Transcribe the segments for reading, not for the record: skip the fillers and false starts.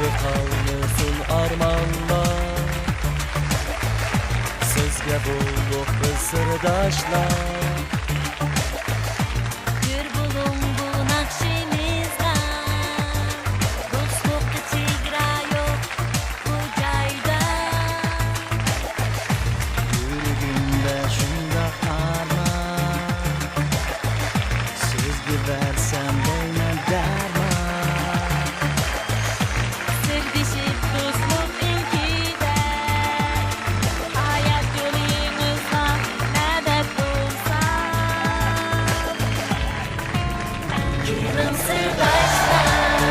Sende kalmasın armanlar, sizge bulduk biz sırdaşlar. Bir bulundu nakşimizde, dostlukta çigra yok bu cayda. Yürüdüğümde şunda arman, sizge versem değme derman. Sevdişip dostluk ilkide, hayat yolumuzda nebet bulsa. Yılın sırdaşlar,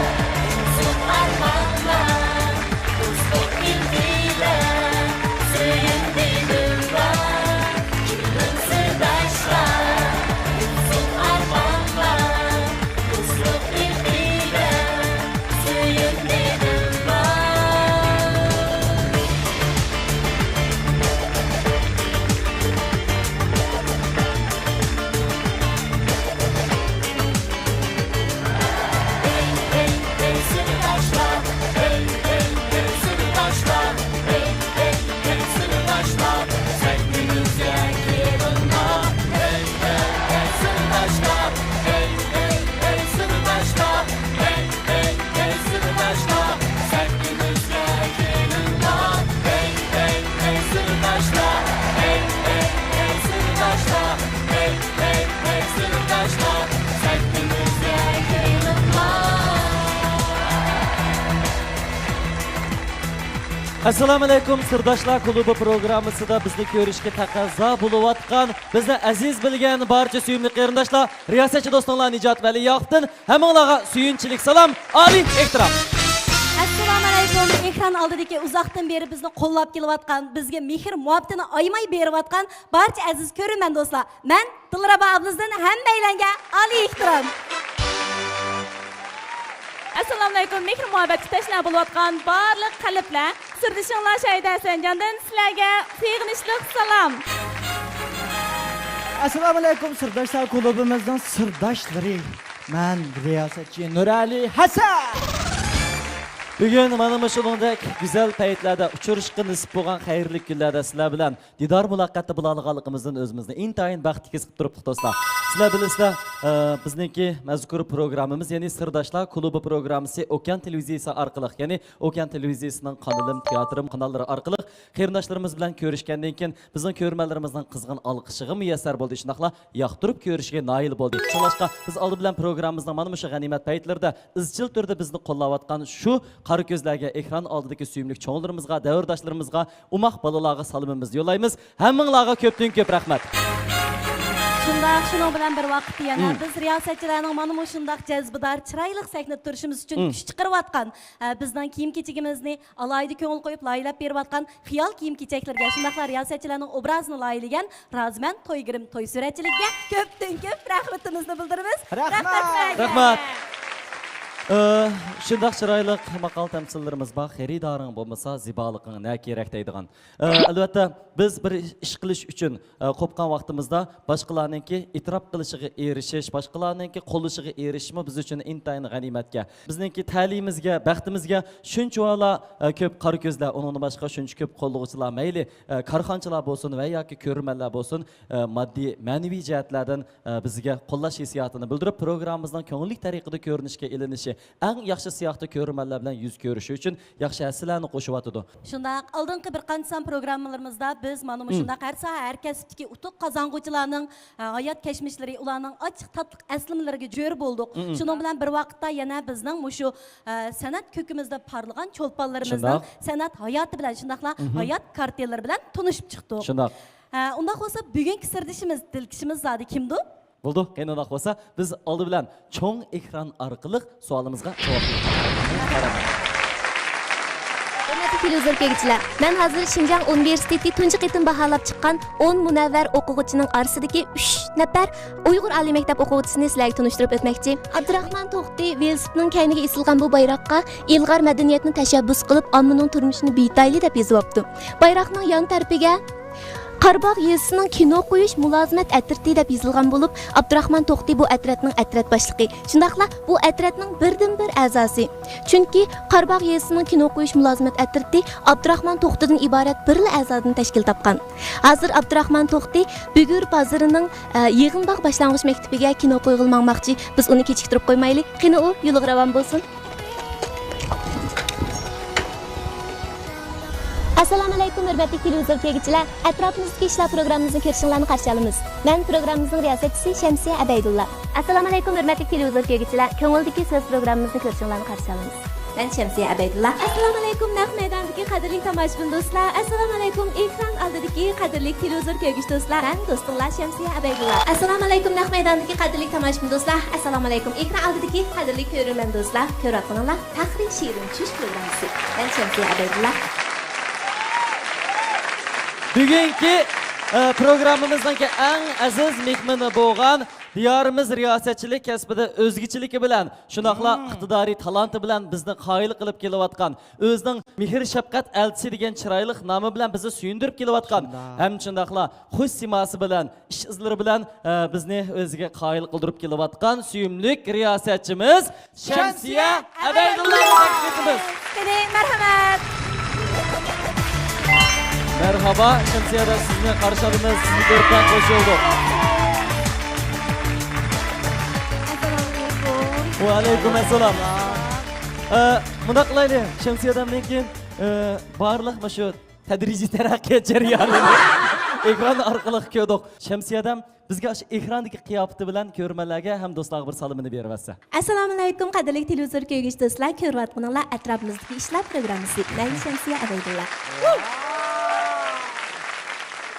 uzun armanlar, dostluk ilkide, söyündiğim var. Yılın sırdaşlar, uzun armanlar, dostluk ilkide, söyündiğim var. Hey hey hey sırdaşlar, hey hey hey sırdaşlar, hey hey hey sırdaşlar, sevgimizde yarınma. Hey hey hey sırdaşlar, hey hey hey sırdaşlar, hey hey hey sırdaşlar, sevgimizde yarınma. Hey hey hey sırdaşlar, hey hey hey sırdaşlar, hey hey hey sırdaşlar, sevgimizde yarınma. Assalomu alaykum Sirdoshlar klubi programmasida bizni ko'rishga taqozo bo'layotgan bizni aziz bilgan barcha suyimli qarindoshlar, riyosatchi do'stlar Nijot Valiyoqdan hammalarga suyunchilik salom, oliy ehtirom. Assalomu alaykum. Ekran oldidagi uzoqdan beri bizni qo'llab kelayotgan, bizga mehr muhabbatini aymay berayotgan barcha aziz ko'rman do'stlar. Men Dilrabo ablamizdan hammalarga oliy ehtirom. Assalomu alaykum. Mehr muhabbat tashlab bo'layotgan barliq qalblar, sirdishinglar Shayda Sanjondan sizlarga sig'inishli salom. Assalomu alaykum Sirdoshlar klubimizdan sirdoshlari. Men riyosatchi Nurali Hasan. Bugun mana shuningdek go'zal paytlarda uchrashishga nasib bo'lgan xayrli kunlarda sizlar bilan didor muloqotda bo'lganligimizdan o'zimizni intayin baxtli his qilib turibdik do'stlar. Sizlar bilasizlar, bizniki mazkur programmamiz, ya'ni Sirdoshlar klubi programmasi Okean televiziyasi orqali, ya'ni Okean televiziyasining kanalim, teatrim kanallari orqali qarindoshlarimiz bilan ko'rishgandan keyin bizning ko'rmanlarimizning qizg'in olqishiga muyassar bo'ldi. Shunaqla yoqtirib ko'rishga noil bo'ldik. Shunlashqa biz oldi bilan programmamizning mana shu g'animat paytlarida izchil turda bizni qo'llayotgan shu qari ko'zlarga, ekran oldidagi suyimli cho'nglarimizga, davrdoshlarimizga, umoq bolalarga salomimizni yo'llaymiz. Hammanglarga ko'pdan ko'p rahmat. Shundoq shuning bilan bir vaqt yana biz riyosatchilarning mana bu shundoq jazbidor, chiroyli sahna turishimiz uchun kuch chiqarayotgan, bizning kiyim-kechigimizni alayda ko'ngil qo'yib loyilab berayotgan xiyol kiyim-kechaklarga, shundoqla riyosatchilarning obrazini loyilagan Razman To'ygirim to'y suratchiligiga ko'pdan ko'p rahmatimizni bildiramiz. Rahmat. Shundoq chiroyli maqol tamsillarimiz bor, xaridoring bo'lmasa ziboliqing ne kerak deydigan. Albatta biz bir ish qilish uchun qo'pgan vaqtimizda boshqalarningki e'tirof qilishiga erishish, boshqalarningki qo'lishiga erishishmi biz uchun intayin g'animatga. Bizningki ta'limimizga, baxtimizga shunchalar ko'p qari ko'zlar, undan boshqa shuncha ko'p qo'llovchilar, mayli korxonchilar bo'lsin va yoki ko'rmanlar bo'lsin, moddiy, ma'naviy jihatlardan bizga qo'llash hissiyotini bildirib, programmamizdan ko'ngilli tariqada ko'rinishga ilinishi, eng yaxshi siyaqda ko'rmanlar bilan yuz ko'rishi uchun yaxshi aslarni qo'shyapti. Shundoq oldingi bir qancha programmalarimizda biz mana bu shundoq har soha har kasbdagi utuq qozong'uvchilarning hayot kashmishlari, ularning ochiq tatliq aslimlariga jo'r bo'ldik. Shuning bilan bir vaqtda yana bizning shu san'at ko'kimizda parlagan cho'lponlarimizning san'at hayoti bilan shundoqla hayot kartelari bilan tunishib chiqdik. Shundoq. Unda bo'lsa bugungi sirdishimiz, dilkishimiz zodi kimdi? Bo'ldi, qandoq bo'lsa biz oldi bilan cho'ng ekran orqali savolimizga javob beramiz. Hurmatli televizordagilar, men hozir Şinjan Universiteti tunji qitim baholab chiqqan 10 munavvar o'quvchining orasidagi 3 nafar Uyg'ur oliy maktab o'quvchisini sizlarga tunishtirib o'tmoqchi. Abdurahmon To'xti velosipedning kayniga isilgan bu bayroqqa ilg'or madaniyatni tashabbus qilib, ommaning turmushini betayli deb yozibdi. Bayroqning yon tarafiga Qarbaq yezisining kino qo'yish mulozimat atrati deb yozilgan bo'lib, Abdurahmon To'xti bu atratning atrat boshlig'i. Shundaqla bu atratning birdan-bir a'zosi. Chunki Qarbaq yezisining kino qo'yish mulozimat atrati Abdurahmon To'xtidan iborat birla a'zodan tashkil topgan. Hozir Abdurahmon To'xti Bugur bozorining Yig'inbog' boshlang'ich maktabiga kino qo'yilmoqchi. Biz uni kechiktirib qo'ymaylik. Qani u yo'liga ravon bo'lsin. Assalomu alaykum hurmatli televizor ko'ruvchilar. Atrofimizdagi ishlar programmamizni ko'rishingizni qarshi olamiz. Men programmamizning riyosatchisi Shamsiya Abaydulla. Assalomu alaykum hurmatli televizor ko'ruvchilar. Ko'ngildagi so'z programmamizni ko'rishingizni qarshi olamiz. Men Shamsiya Abaydulla. Assalomu alaykum naq maydondagi qadrli tomoshabin do'stlar. Assalomu alaykum ekran oldidagi qadrli televizor ko'ruvchi do'stlar. Men do'stinglar Shamsiya Abaydulla. Assalomu alaykum naq maydondagi qadrli tomoshabin do'stlar. Assalomu alaykum ekran oldidagi qadrli ko'ruvchi do'stlar. Ko'rayotganlar Tahrir Shirin Tush programmasi. Men Shamsiya Abaydulla. Bugungi programmamizdagi eng aziz mehmoni bo'lgan diyorimiz riyosatchilik kasbida o'zgichiligi bilan, shunaqla iqtidoriy talanti bilan bizni qoyil qilib kelayotgan, o'zining mehr shafqat elchisi degan chiroyli nomi bilan bizni suyundirib kelayotgan, ham shunaqla xush simosi bilan, ish izlari bilan bizni o'ziga qoyil qildirib kelayotgan suyumli riyosatchimiz Shamsiya Abaydulla taklifimiz. Marhamat. Merhaba, Şemsiye'de sizinle karşıladığımız sizi görüpen hoş olduk. Ve aleyküm esselam. Bunda kılaylı, Şemsiye'den mümkün bağırlık mı şu tedrici terakkiye ceryanını ekran arkalık köydük. Şemsiye'den bizga ekrandagi qiyofati bilan ko'rmalarga ham do'stlar bir salomini beribsiz. Assalomu alaykum qadrli televizor ko'ruvchi do'stlar, ko'ryapsizlar atrofimizdagi ishlar programmasi. Men Shamsiya Abaydulla.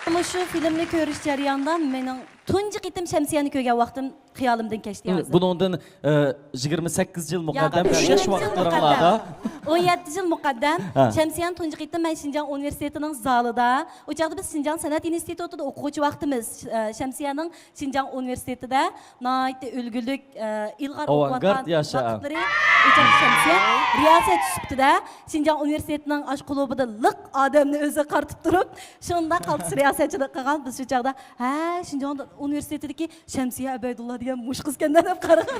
Ama şu filmni ko'rish jarayonida mening tunji qitim Shamsiyani ko'rgan vaqtim xiyolimdan kechdi hozir. Bundan 28 yil muqaddam yaş vaqtlarida 17 yil muqaddam Shamsiyani tunji qitim men Şinjan universitetining zalida, o chaqda biz Şinjan san'at institutida o'quvchi vaqtimiz Shamsiyaning Şinjan universitetida nihoyatda ulgulik ilg'or Avangard yasha. vaqtlari Shamsiya riyosat sifatida Şinjan universitetining ash klubida liq odamni o'zi qartib turib, shunda qaltis riyosatchilik qilgan biz shu chaqda ha Şinjan universitetidagi Shamsiya Abaydulla degan mush qiz ekan deb qaragan.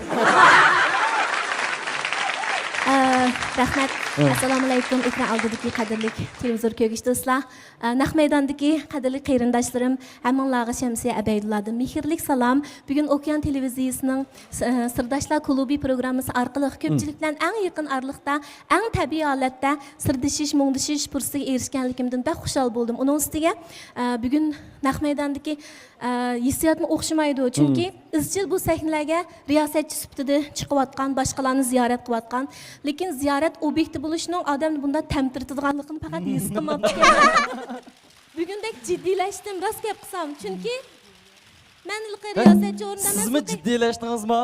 Rahmat. Assalomu alaykum ekran oldidagi qadrli televizor ko'ruvchi do'stlar. Naq maydondagi qadrli qarindoshlarim, hammanglarga Shamsiya Abaydulladan mehrli salom. Bugun Okean televiziyasining Sirdoshlar klubi programmasi orqali ko'pchilik bilan eng yaqin oraliqda, eng tabiiy holatda sirdashish, mungdashish fursatiga erishganligimdan bak xushal bo'ldim. Uning ustiga bugun naq maydondagi hissiyotni o'xshamaydi, chunki izchil bu sahnalarga riyosatchi sifatida chiqayotgan, boshqalarni ziyorat qilayotgan, lekin ziyorat obyekti bo'lishining odamni bundan tamtirtirganligini faqat his qilmoqchi. Bugundek jiddiylashdim, rost gap qilsam, chunki men riyosatchi o'rnida emas. Sizmi jiddiylashdingizmi?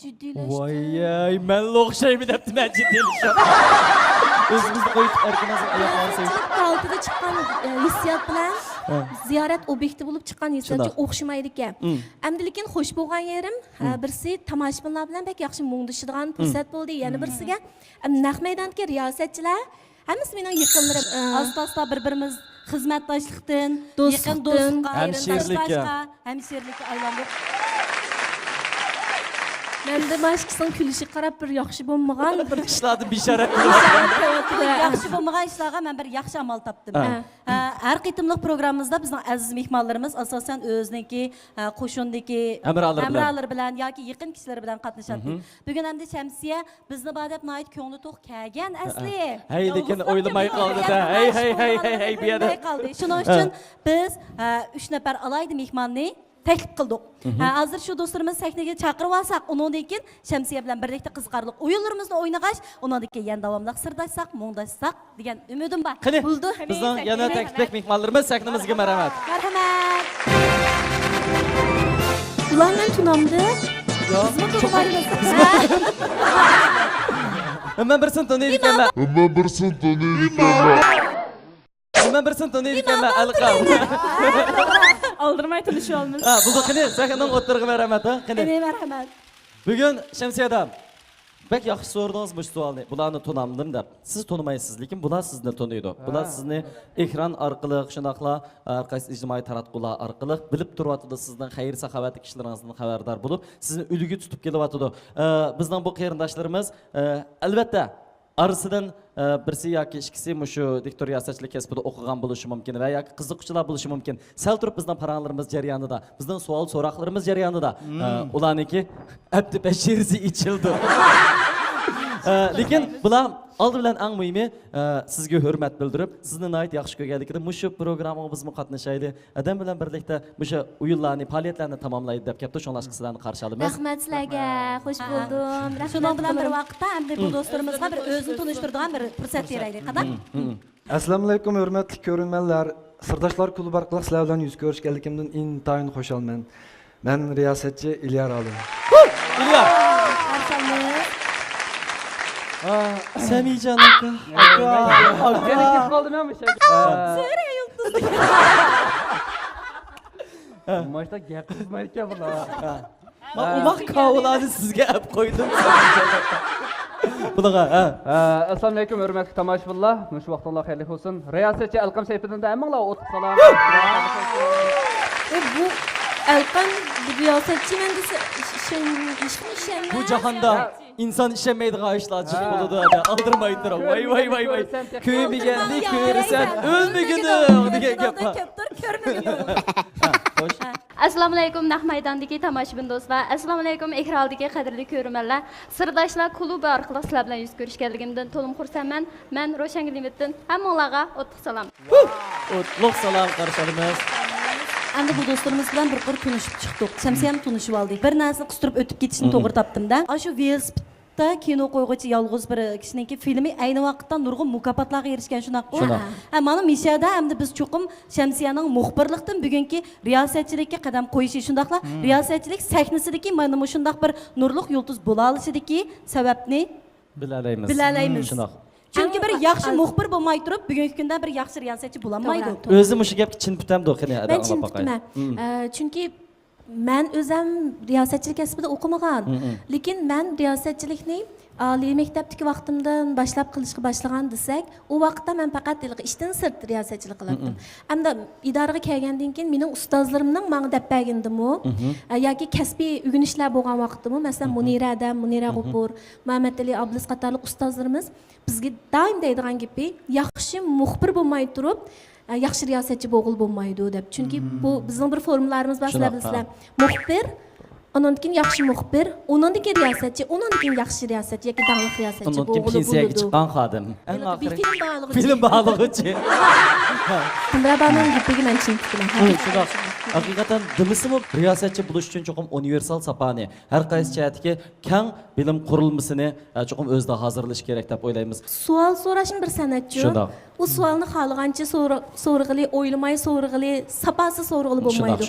Jiddiylashdim. Voy, men o'xshaymi debdi, men jiddiylashyapman. O'zimizni qo'yib erkinazib oyoqlarsiz. Altida chiqqan hissiyot bilan ziyorat obyekti bo'lib chiqqan hissiyotga o'xshamaydi ekan. Endi lekin xo'sh bo'lgan yerim birsi tomoshabinlar bilan bek yaxshi mungdashadigan fursat bo'ldi. Yana birsiga naq maydondagi riyosatchilar hammasi mening yaqinlarim. Asta-asta bir-birimiz xizmatdoshlikdan, yaqin do'stlikka, hamshirlikka aylandik. Mende başkasının külüşü qarab bir yaxşı bo'lmagan bir İşladı bisharat. yaxşı bo'lmagan ishlarga men bir yaxshi amal topdim. Har qitimliq programmamizda bizning aziz mehmonlarimiz asosan o'ziniki qo'shindagi amralar bilan yoki yaqin kishilar bilan qatnashadi. Bugun hamda Shamsiya bizni badab nihoyat ko'ngli to'q kelgan asli. Hey lekin o'ylamay qoldi-da. Hey bu yerda. Shuning uchun biz 3 nafar alaydi mehmonni taklif qildik. Hozir shu do'stlarimiz sahnaga chaqirib olsak, undan keyin Shamsiya bilan birlikda qiziqarli o'yinlarimizni o'ynagach, undan keyin yana davomli sirdashsak, mungdashsak degan umidim bor. Bo'ldi. Bizning yana taklif mehmonlarimiz sahnamizga marhamat. Marhamat. Ularning tunamdi. Bizmi to'g'rilarimiz. Men bir sinf tanıyır ekanman. Men bir sinf tanıyır ekanman, Alqam. Aldırmay tanışıyor olmuş. Ha, buldu qani, sahnaning o'tirig'i marhamat, ha, qani. Marhamat. Bugun Shamsiyadan Bak yaxshi so'radingiz bu savolni. Bularni tanamdim deb. Siz tanımaysiz, lekin bular sizni tanıydı. Bular sizni ekran orqali, shunaqla har qaysi ijtimoiy taratqular orqali bilib turyapti, sizdan xayr saxovatli kishilaringizdan xabardor bo'lib, sizni ulgi tutib kelyapti. Bizning bu qarindoshlarimiz albatta arasından birisi yoki ikkisi shu diktor riyosatchilik kasbida o'qigan bo'lishi mumkin va yoki qiziquvchilar bo'lishi mumkin. Sal turib bizning paranlarimiz jarayonida, bizning savol so'roqlarimiz jarayonida ularniki abdi bashirzi ichildi. Lekin bular oldi bilan eng muhimi sizga hurmat bildirib, sizni nihoyat yaxshi ko'rganligida mushu programmamizga qatnashaydi. Adam bilan birlikda mushu o'yinlarni, faoliyatlarni tamomlaydi deb kapta shunlashqa sizlarni qarshi olamiz. Rahmat sizlarga. Xush bo'ldim. Shuning bilan bir vaqtda hamda bu do'stlarimizga bir o'zini tunishtiradigan bir fursat beraylik. Qadam? Assalomu alaykum hurmatli ko'ruvchilar. Sirdoshlar klubi orqali sizlar bilan yuz ko'rishganligimdan intayin xursandman. Men riyosatchi Ilyar Alim. Ilyar. Samijon aka. Kelib qoldim men o'sha. Suriya yulduzli. Moshda gap qilmaydi ekan bular. Umaq kavlarni sizga olib qo'ydim. Bunaqa, Assalomu alaykum hurmatli tomoshabinlar. Shu vaqtingiz xayrli bo'lsin. Riyosatchi Alqam sayfidan hammanglar o'tib salom. Bu Alqam riyosatchi men desa bu jahonda inson ishonmaydigan ishlar jiq bo'ladi. Aldırmayın tura. Vay. Ko'rmaganni ko'rsan o'lmagini degan gap. Xo'sh. Assalomu alaykum naq maydondagi tomoshabin do'stlar. Assalomu alaykum ekrandagi qadrli ko'ruvchilar. Sirdoshlar klubi orqali sizlar bilan yuz ko'rishganligimdan to'lim xursandman. Men Roshan Glimitdan hammanglarga o'ttiq salom. O'tliq salom qarshilamiz. Endi bu do'stlarimiz bilan bir tunishib chiqdik. Shamsiyam tunishib oldik. Bir narsani qistirib o'tib ketishni to'g'ri topdim-da. Shu velosipedda kino qo'yg'uchi yolg'iz bir kishiniki filmi ayni vaqtda nurg'un mukofotlarga erishgan shunaqmi? Mana Mishada hamda biz cho'qim Shamsiyaning muxbirlikdan bugungi riyosatchilikka qadam qo'yishi shundaqla riyosatchilik sahnasidagi mana shundaq bir nurliq yulduz bo'la olishidagi sababni bilalaymiz. Shunaq. Chunki bir yaxshi muxbir bo'lmay turib, bugungi kunda bir yaxshi riyosatchi bo'lamaydi. O'zi mushu gapga chin putamdi qani adam. Ben chin putaman. Chunki men o'zim riyosatchilik kasbida o'qimagan. Lekin men riyosatchilikni oliy maktabdagi vaqtimdan boshlab qilishga boshlagan desak, u vaqtda men faqat ishdan sirt riyosatchilik qilardim. Hamda idoraga kelgandan keyin mening ustozlarimning menga deb bergandimi, yoki kasbiy o'rganishlar bo'lgan vaqtimi, masalan Munira Adam, Munira G'upur, Muhammad Ali Ablis qatorli ustozlarimiz bizga doim deydigan gapi, yaxshi muxbir bo'lmay turib yaxshi riyosatchi bo'lmaydi deb. Chunki bu bizning bir formulalarimiz bor, sizlar bilasizlar. Muxbir, ondan keyin yaxshi muxbir, ondan keyin riyosatchi, ondan keyin yaxshi riyosatchi yoki davlat riyosatchi bo'lib bo'ladi. Pensiyaga chiqqan xodim. Eng oxiri film bog'lig'ichi. Bundan gapiga men chin tutaman. Haqiqatan demisimi riyosatchi bo'lish uchun cho'qim universal sapani, har qaysi jihatga keng bilim qurilmasini cho'qim o'zida hozirlash kerak deb o'ylaymiz. Savol so'rashim bir san'atchi. U savolni xohlagancha so'rag'ili, o'ylamay so'rag'ili, sapasi so'rag'ili bo'lmaydi.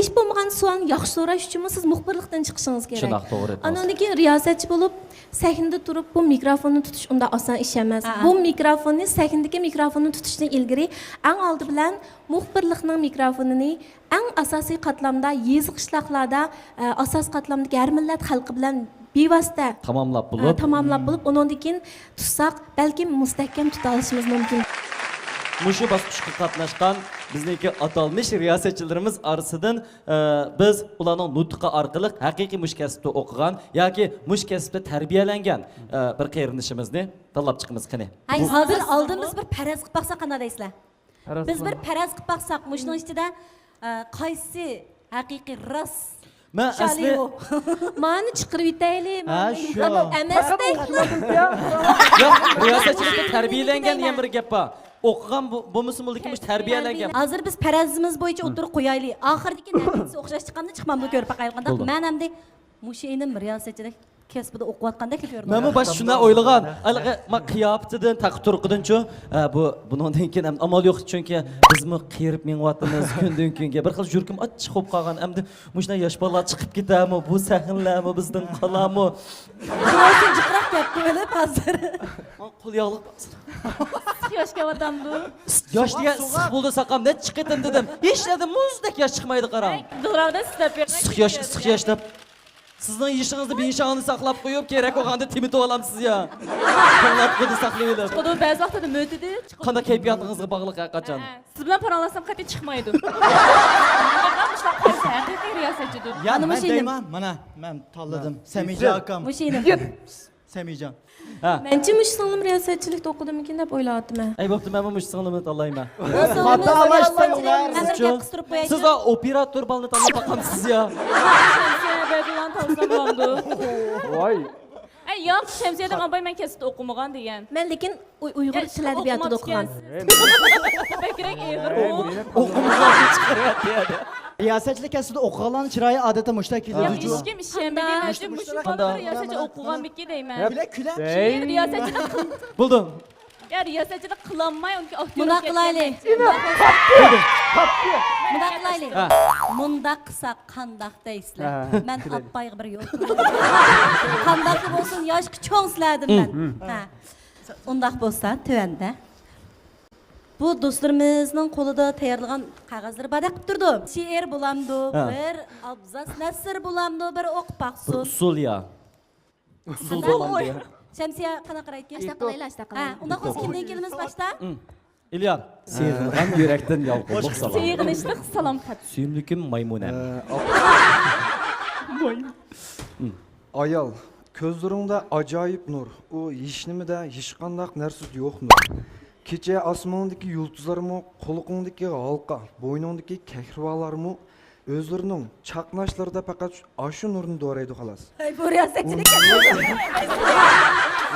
Ish bo'lmagan savolni yaxshi so'rash uchun siz muxbirlikdan chiqishingiz kerak. Shunday, to'g'ri. Andan keyin riyosatchi bo'lib, sahnada turib bu mikrofonni tutish unda oson ish emas. Bu mikrofonni sahnadagi mikrofonni tutishdan ilgari eng oldi bilan muxbirlikning mikrofonini eng asosiy qatlamda, yeziq qishloqlarda, asos qatlamdagi har millat xalqi bilan bevosita tamomlab bo'lib, undan keyin tutsak, balki mustahkam tuta olishimiz mumkin. Mushu bosqichga qatnashgan bizniki atalmış riyosatchilarimiz orasidan biz ularning nutqi orqali haqiqiy mush kasbda o'qigan yoki mush kasbda tarbiyalangan bir qarindoshimizni tanlab chiqamiz qani. Hozir oldimiz bir paraz qilib baqsak qana deysizlar? Biz bir paraz qilib baqsak, mushning ichida qaysi haqiqiy rost Men asli mani chiqirib yetaylik. Shu. Emasdek. Yo'q, riyosatchilikda tarbiyalangan degan bir gap bor. O'qigan bo'lmasa lekin tarbiyalangan. Hozir biz parazimiz bo'yicha o'tirib qo'yaylik. Oxirdagi natijasi o'xshash chiqqanda chiqmamni ko'rib baqayqanda. Men hamda mushinim riyosatchilik kasbida o'qiyotgandek ko'rdim. Men bosh shuna o'ylagan. Men qiyofatidan, taqturqidan-chu, bundan keyin ham amal yo'q chunki bizmi qiyirib menyapmiz kundan kunga. Bir xil yurkim achchiq bo'lib qolgan. Endi mushunday yosh bolalar chiqib ketami, bu sahnlarmi bizdan qolami? Shunday jiqroq gap bo'lib hozir. Qo'l yog'liq. Yoshga vatandu. Yosh degan siq bo'ldi saqam, net chiqetim dedim. Hech nima muzdek yosh chiqmaydi qarang. Durada sizlar bergan. Siq yosh deb Sizning yishingizni beshingizni saqlab qo'yib, kerak bo'lganda timitib olamsiz ya. Qo'llab qo'ydi saqlaydi. Xudo ba'zi vaqtida mo'tidi. Qanday kayfiyatingizga bog'liq qachon? Siz bilan paralasam qat'iy chiqmaydi. Haqiqiy riyosatchidir. Ya Ana men mashina. deyman, mana men tanladim. Samijon akam. Mushina. Samijon. Ha. Menchi mush singlim riyosatchilikda o'qidimikin deb o'ylayapman. Ay bo'pti, men bu singlimni tanlayman. Siz da operator balni tanlab boqamsiz ya. Shamsiya bilan tavsiyam bo'ldi. Voy. Ay yo'q, Shamsiya degan boy men kasbda o'qimagan degan. Men lekin Uyg'ur tili adabiyotida o'qigan. Bakrak Uyg'ur. O'qimizlarni chiqaryapti ya. Riyosatchilik kasbida o'qiganlarning chiroyi odatda mushtaq Yo'q, keladi. hech kim ishlanmagan uchun mush bola riyosatchi o'qiganmiki deyman. Kula. Riyosatchilik Bo'ldim. ya riyosatchilik qilolmay unga Bundaq qilaylik. Bundaq qilaylik. Mundaq qilsa qandaq deysizlar. Men apbayga bir yo'l. Qandaq bo'lsin, yoshki cho'ng sizlardim men. Ha. Undaq bo'lsa, tövəndə. Bu do'stlarimizning qo'lida tayyorlagan qog'ozlar badaq qilib turdi. She'r bo'lamdi, bir abzas nasr bo'lamdi, bir o'qib baqsin. Usul ya. Usul bo'ladi. Shamsiya qanaqa aytgan? Ashta qilaylik, ashta Ha, qilaylik. unda hozir kimdan kelamiz boshda? İlyar, sevg'ilgan yurakdan yolqin salom. Sevg'inishlik salom xat. Suyimlikim Maymuna. Ayol, ko'zlaringda ajoyib nur. U hechnimida hech qanday narsa yo'q nur. Kecha osmondagi yulduzlarmi, qo'liqingdagi halqa, bo'yningdagi kahrivalarmi o'zlarining chaqnashlarida faqat ashu nurni do'raydi xolos. Ay, bu riyosatchilik.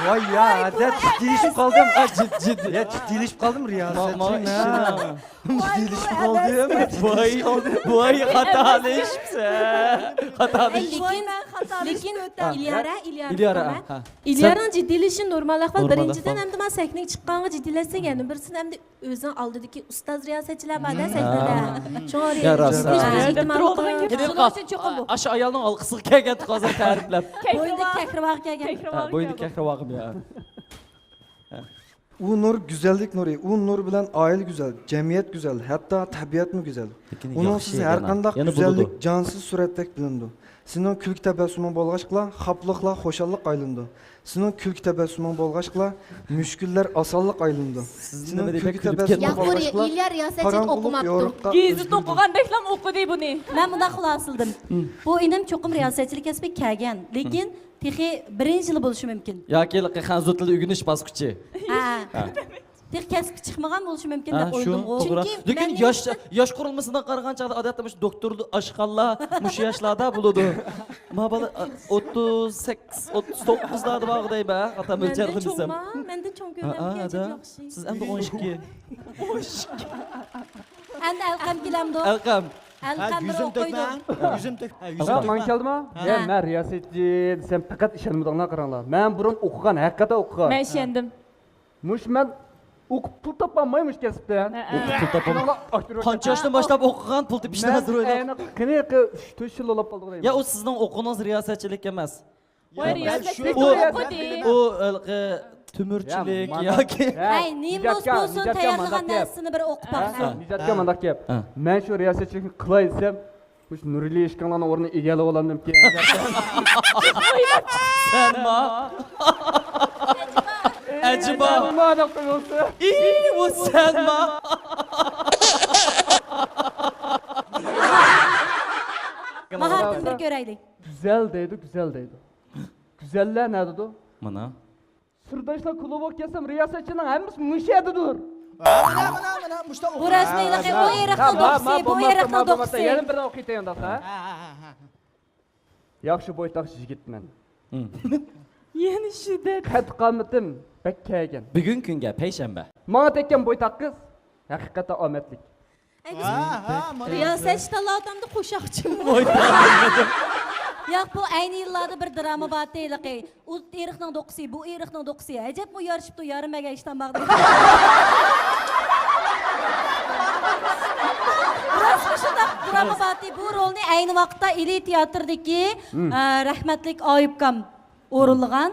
Voy ya, jiddiyleşip kaldım. Ciddi. Ya jiddiyleşip kaldım riyasatçıyım ya. Jiddiyleşip kaldım. Voy xatalashibsa. Lekin Ilyara İlyara. Ha. Ilyaraning jiddiyleshi normal ahvol. Normal Birinchidan ahvol. hamda men sahnaga chiqqanga jiddiylasang, endi birisini hamda o'zing oldidagi ustoz riyosatchilar bor-da sahnada. Ya rost. Cho'qim bu. Aşı ayolning olqisiga kelgan hozir ta'riflab. Bo'yinda kakrivaq kelgan. Bo'yni kahravog'im ya. U nur güzellik nuri. U nur bilan oila güzel, jamiyat güzel, hatta tabiat mı güzel. Onun siz her qanday güzellik cansız suratdek bilindi. Senin külk tebessümün bolğaşqla, xaplıqla xoşallık aylındı. Senin külk tebessümün bolğaşqla, müşküller asallık aylındı. Senin külk tebessümün bolğaşqla, Ilyar riyosatchilik o'qimabdi. Gezi o'qigandeklam o'qidi buni. Men bunda xulosildim. Bu inim cho'qim riyosatchilik kasbiga kelgan, lekin texi birinchi yil bo'lishi mumkin. Yoki xanzur tili o'rganish bosqichi. Ha. Tex kasb chiqmagan bo'lishi mumkin deb o'yladim. Lekin yosh qurilmasidan qaragan chaqda odatda mush doktorni oshqanlar mush yoshlarda bo'ladi. Ma bola 38, 39 larda bog'dayba, ata mo'ljarni bilsam. Mendan cho'ng ko'rdim, yaxshi. Siz endi 12. Endi alqam kelamdi. Alqam. Alqam bir o'qiydi. Yüzüm tök. Man keldimi? Men riyosatchi desam faqat ishonmadinglar qaranglar. Men burun o'qigan, haqiqatan o'qigan. Men ishondim. Mush men o'qib pul topolmaymish kasbdan. Pul topolmay. Qancha yoshdan boshlab o'qigan, pul topishni hozir o'ylab. Qanaqa 3-4 yil olib qoldi deyman. Ya o sizning o'quvingiz riyosatchilik emas. Voy riyosatchilik o'qidi. O tümürçilik yoki Ay, nimos bo'lsin, tayyorlagan narsani bir o'qib baqsin. Mijatga mundaq gap. Men shu riyosatchilikni qilay desam, mush nurli eshkanlarning o'rnini egallab olamdim keyin. sen ma. Acaba. İyi bu sen ma. Mahatini bir ko'raylik. Güzel deydi, güzel deydi. Güzeller ne dedi? Mana. Sırdaşlar klubu kelsem riyosatchining hammasi mushadidir. Mana mushta Bu rasmiylar bu yeriqning do'qsi, bu yeriqning do'qsi. Yana birdan o'qiytayin da. Yaxshi bo'ytaq yigitman. Yana shu deb. Qad qomatim bakka ekan. Bugun kunga payshanba. Menga tekkan bo'ytaq qiz haqiqatan omadlik. Riyosatchi tanlovdamda qo'shoqchimi? Yo'q, bu ayni yillarda bir drama bor deylik. U eriqning do'qsi, bu eriqning do'qsi. Ajab bu yarishibdi, yarimaga ishdan bag'da. Rasmi shunday drama bor. Bu rolni ayni vaqtda Ili teatrdagi rahmatlik Oyibkam o'rinlagan.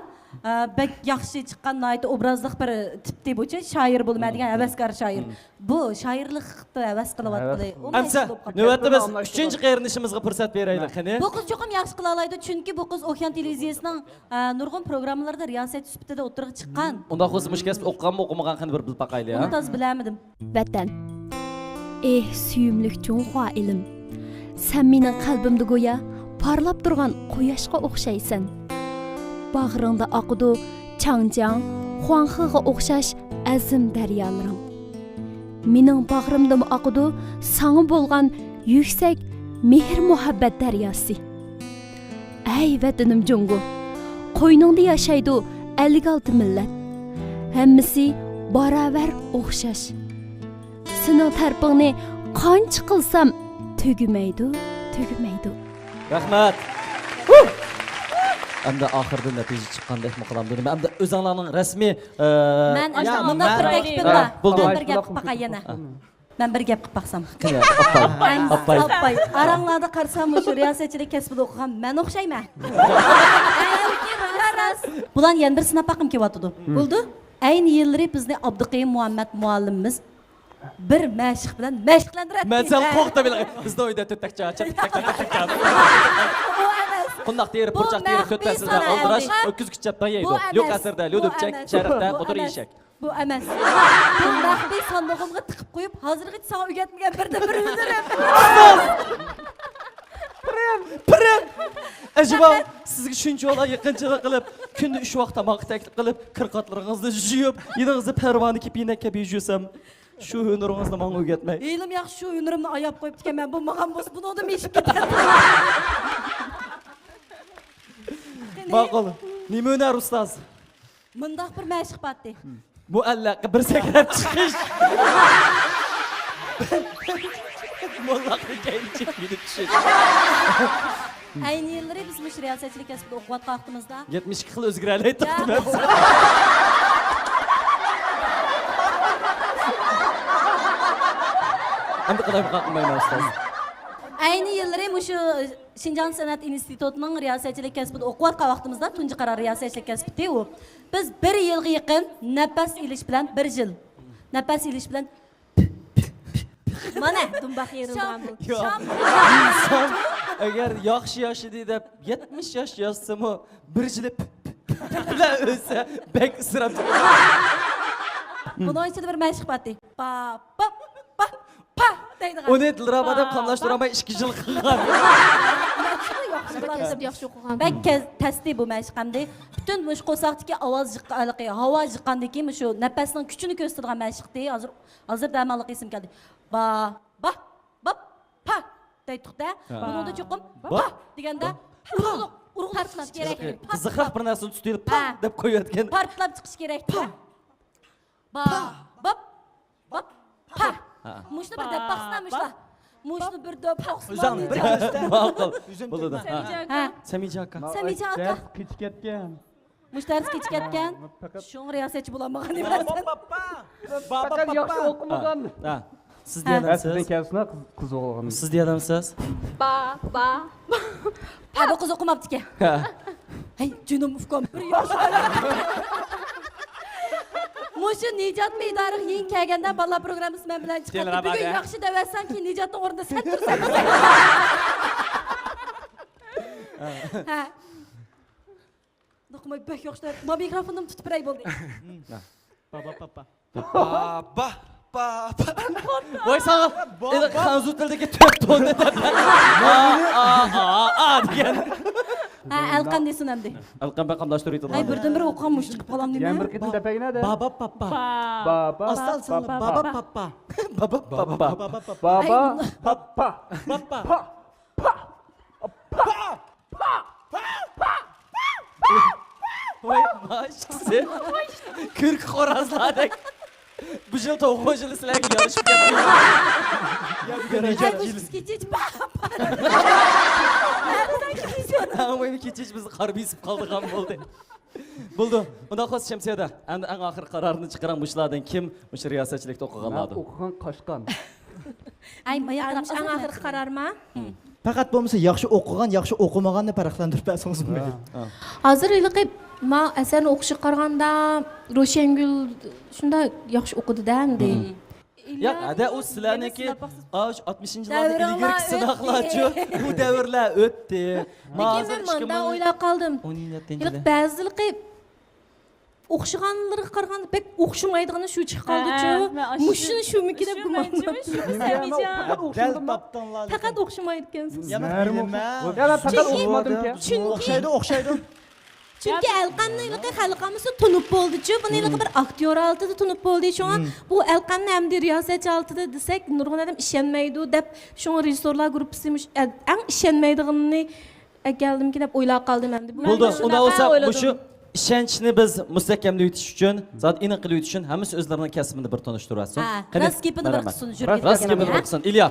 bek yaxshi chiqqan nayt obrazlıq bir tipdi bu şair bo'lmaydigan havaskor shoir. Bu shoirlikni havas qilyapti. Amsa, navbatda biz 3-chi qayrinishimizga fursat beraylik, qani. Bu qiz cho'qim yaxshi qila oladi, chunki bu qiz Okean televiziyasining nurg'un programmalarida riyosat sifatida o'tirib chiqqan. Unda xusus mushkasb o'qiganmi, o'qimagan qani bir bilib baqayli, ha. Uni toz bilamadim. Vatan. Suyumlik Jonghua ilim. Sen mening qalbimda go'ya parlab turgan quyoshga o'xshaysan. Bag'ringda oqidi Changjiang, Huanghe'ga o'xshash azim daryolaring. Mening bag'rimda oqidi sanga bo'lgan yuksak mehr muhabbat daryosi. Ey vatanim Jongu, qo'yningda yashaydi 56 millat. Hammasi baravar o'xshash. Sening tarpingni qancha qilsam tugumaydi. Rahmat. Hamda oxirida natija chiqqandek maqolam dedim. Hamda o'zinglarning rasmiy Men bunda bir taklifim bor. Bo'ldi. Men bir gap qilib baqay yana. Men bir gap qilib baqsam. Appay. Aranglarda qarsam shu riyosatchilik kasbida o'qigan men o'xshayman. Bulan yana bir sinab baqim kelyapti. Bo'ldi? Ayni yillari bizni Abduqayim Muhammad muallimimiz bir mashq bilan mashqlantiradi. Men sen qo'rqda bilan bizda uyda to'takcha, to'takcha. Qundaq terib, burchaq terib, to'ttasida oldirash, o'tkuz kichapdan yeydi. Yo'q asrda, Lyudovchak, Sharifda, motor eshak. Bu emas. Bundaq bir sandig'imga tiqib qo'yib, hozirgacha sana o'rgatmagan birdan-bir o'zirim. Pirim. Acaba sizga shunchalar yaqinchilik qilib, kunda 3 vaqt tomoq taklif qilib, kirqatlaringizni juyib, yiningizda parvoni kipinakka bejursam, shu hunaringizni menga o'rgatmay. Elim yaxshi shu hunarimni ayab qo'yib ekanman. Bu maqam bo'lsa, buni odam eshib ketadi. Ma'qul. Nima hunar ustoz? Mundaq bir mashq batdi. Bu allaqqa bir sakrab chiqish. Mollaqni kayinchib yurib tushish. Ayni yillari biz mush riyosatchilik kasbida o'qiyotgan vaqtimizda 72 xil o'zgaraylik taqdim. Endi qilib qolmayman ustoz. Ayni yillari mushu Şinjan Sanat Institutining riyosatchilik kasbida o'qiyotgan vaqtimizda tunji qaror riyosatchilik kasbida u. Biz 1 yilga yaqin nafas ilish bilan 1 yil. Nafas ilish bilan mana dumbax yerilgan bu. İnson agar yaxshi yoshida deb 70 yosh yossam-u 1 yil bilan o'lsa bek israb. Bunun ichida bir mashq batdi. Pa deydi. Uni dilrabada qamlashtiramay 2 yil qilgan. Yaxshi o'qigan. Bak tasdi bu mashqamda butun mush qo'saqdagi ovoz jiqqanligi, havo jiqqandagi shu nafasning kuchini ko'rsatadigan mashqdi. Hozir damallik ism keldi. Pa deydi-da. Bunda cho'qim pa deganda urug' tartlab kerak. Qiziqroq bir narsani tutib pa deb qo'yayotgan. Partlab chiqish kerak. Pa Mushni bir deb baqsanamışlar. Mushni bir deb baqsanamışlar. O'zing bir ma'qul. Bo'ladi. Samija aka. Samija aka. Kech ketgan. Mush dars kech ketgan. Shu riyosatchi bo'lamagan emassan. Faqat yaxshi o'qimagan. Ha. Siz deyapsiz. Bekasina qiz o'g'ilgan. Siz deyapsiz. Ba. Bu qiz o'qimabdi-ki. Hey, junim ufkom bir yosh. Mushu Nijat Meydariq yeng kelganda balla programmasi men bilan chiqadi. Bugun yaxshi devatsanki Nijatning o'rnida sen tursan. Ha. Do'qmay bek yoshlar. Ma mikrofonimni tutib turay bo'ldi. Voy sana. Endi xanzu tildagi 4 tonni deb. degan. Ha, alqan desin hamdi. Alqan qamlashtirib Ay, birdan-bir o'qiganmish chiqib qolam deyman. Yana bir qitin depagina-da. Baba. Asal sana baba. Voy mashqsi. 40 xorazladek. Bu yil to'g'ri yil sizlarga yarashib Ay, bu sketch Meni kechich bizni qarbisib qoldigan bo'ldi. Bo'ldi. Unda xos Shamsiyada endi eng oxir qarorini chiqaran mushlardan kim o'sha riyosatchilikda o'qiganlardi? O'qigan Qashqan. Ay, mayaqrash eng oxirgi qarorma? Faqat bo'lmasa yaxshi o'qigan, yaxshi o'qimaganni farqlantirib bersangiz bo'lmaydi. Hozir iliqib Ma asarni o'qishga qaraganda Roshangul shunda yaxshi o'qidi-da endi. Yo'q, ada u sizlarniki 60-yillarda ilgirki sinoqlarchi bu davrlar o'tdi. Lekin men manda o'ylab qoldim. 17-yil. Ba'zilari o'xshaganlarga qaraganda pek o'xshamaydigani shu chiqib qoldi-chu. Mushuni shumiki deb gumonladim. Dal topdinglar. Faqat o'xshamaydi ekansiz. O'xshaydi. Chunki Alqamningki xalqimizni tunib bo'ldi-chu. Buningki bir aktyor altida tunib bo'ldi. Shunga bu Alqamni hamda riyosatchi altida desak, nurg'un odam ishonmaydi deb shunga rejissorlar gruppasimiş eng ishonmaydiganini akaldimki deb o'ylab qoldim endi. Bo'ldi, unda bo'lsa bu shu ishonchni biz mustahkamlaytish uchun, zot aniq qilib uchun hammasi o'zlarining kasbini bir tanishtirsin. Rost gapini bir qilsin, jur'at. Rost gapini bir qilsin. İlya.